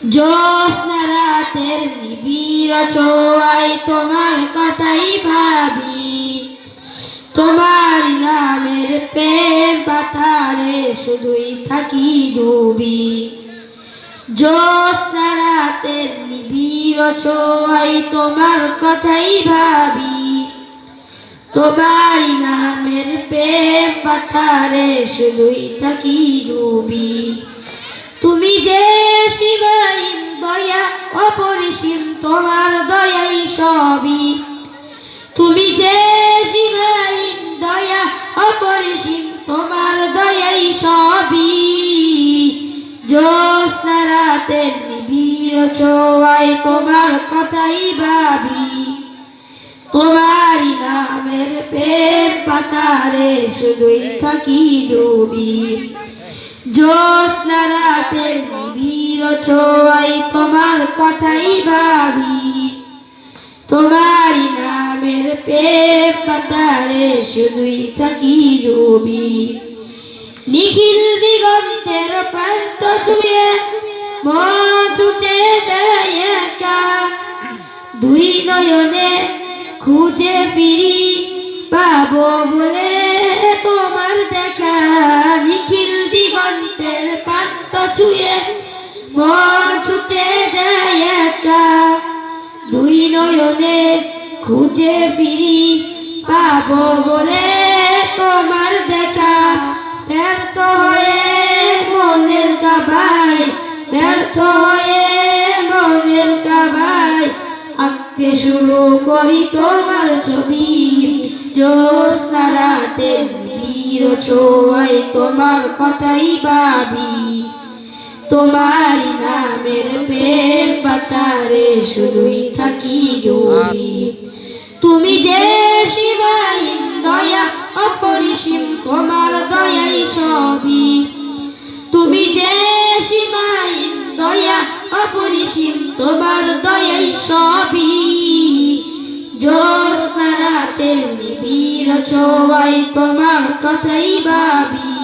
জ্যোৎস্না রাতের নিবিড় ছোঁয়ায় তোমার কথাই ভাবি, তোমার নামের প্রেম পাতারে শুধুই থাকি ডুবি। জ্যোৎস্না রাতের নিবিড় ছোঁয়ায় তোমার কথাই ভাবি, তোমার নামের প্রেম পাতারে শুধুই থাকি ডুবি। তুমি যে সীমাহীন দয়া অপরিসীম, তোমার দয়াই সবই। তুমি যে সীমাহীন দয়া অপরিসীম, তোমার দয়াই সবই। জ্যোৎস্না রাতের নিবিড় ছোঁয়ায় তোমার কথাই ভাবি, তোমার নামের প্রেম পাতারে শুধুই থাকি ডুবি। জ্যোৎস্না রাতের নিবিড় ছোঁয়ায় তোমার কথাই ভাবি, তোমার নামের প্রেম পাতারে শুধুই থাকি ডুবি। নিখিল দিগন্তের প্রান্ত ছুঁয়ে মন ছুটে যায় একা, দুই নয়নে খুঁজে ফিরি পাবো বলে তোমার দেখা। নিখিল দিগন্তের প্রান্ত ছুঁয়ে মন ছুটে যায় একা, দুই নয়নে খুঁজে ফিরি পাবো বলে তোমার দেখা। ব্যর্থ হয়ে মনের কাবায়, ব্যর্থ হয়ে মনের কাবায় আঁকতে শুরু করি তোমার ছবি। জ্যোৎস্না রাতের নিবিড় ছোঁয়ায় তোমার কথাই ভাবি, তোমার নামের প্রেম পাতারে শুধুই থাকি ডুবি। তুমি যে সীমাহীন দয়া অপরিসীম, তোমার দয়াই সবই। তুমি যে সীমাহীন দয়া অপরিসীম, তোমার দয়াই সবই। জ্যোৎস্না রাতের নিবিড় ছোঁয়ায় তোমার কথাই ভাবি,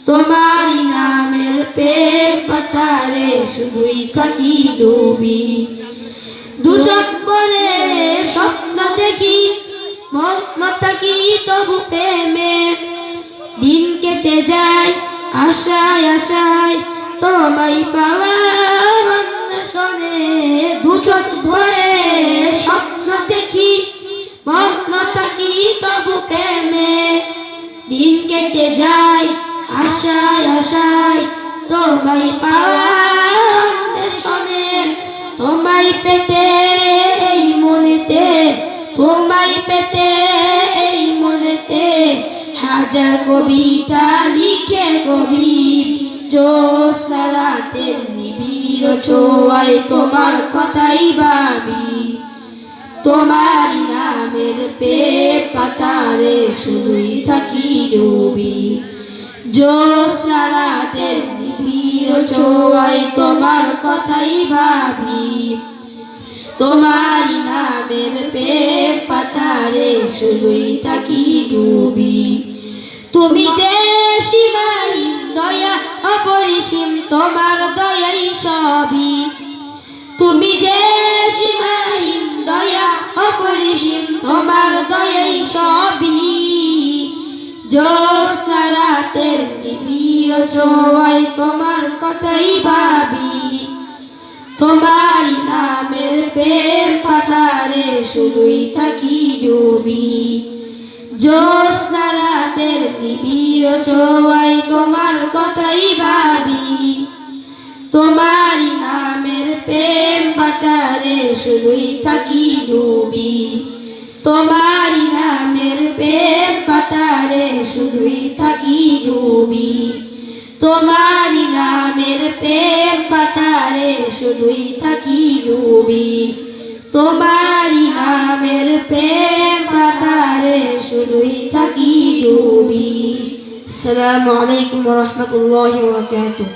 তোমার নামের প্রেম পাতারে শুধুই থাকি ডুবি। দু চোখ ভরে স্বপ্ন দেখি, মগ্ন থাকি তবু প্রেমে। দিন কেটে যায় আশায় আশায় তোমায় পাওয়ার অন্বেষণে। দু চোখ ভরে স্বপ্ন দেখি, মগ্ন থাকি তবু প্রেমে। দিন কেটে যায় আশায় আশায় তোমায় পাওয়ার অন্বেষণে। তোমায় পেতে এই মনেতে, তোমায় পেতে এই মনেতে হাজার কবিতা লিখে কবি। জ্যোৎস্না রাতের নিবিড় ছোঁয়ায় তোমার কথাই ভাবি, তোমার নামের প্রেম পাতারে শুধুই থাকি ডুবি। জ্যোৎস্না রাতের নিবিড় ছোঁয়ায় তোমার কথাই ভাবি, তোমার নামের প্রেম পাতারে শুধুই থাকি ডুবি। তুমি যে সীমাহীন দয়া অপরিসীম, তোমার দয়াই সবই। তুমি যে সীমাহীন দয়া অপরিসীম, তোমার দয়াই সবই। জ্যোৎস্না রাতের নিবিড় ছোঁয়ায় তোমার কথাই ভাবি, তোমার নামের প্রেম পাতারে শুধুই থাকি ডুবি। জ্যোৎস্না রাতের নিবিড় ছোঁয়ায় তোমার কথাই ভাবি, তোমার নামের প্রেম পাতারে শুধুই থাকি ডুবি। তোমার নামের প্রেম পাতারে শুধুই থাকি ডুবি। তোমার নামের প্রেম পাতারে শুধুই থাকি ডুবি। তোমার নামের প্রেম পাতারে শুধুই থাকি ডুবি। আসসালামু আলাইকুম ওয়া রাহমাতুল্লাহি ওয়া বারাকাতুহু।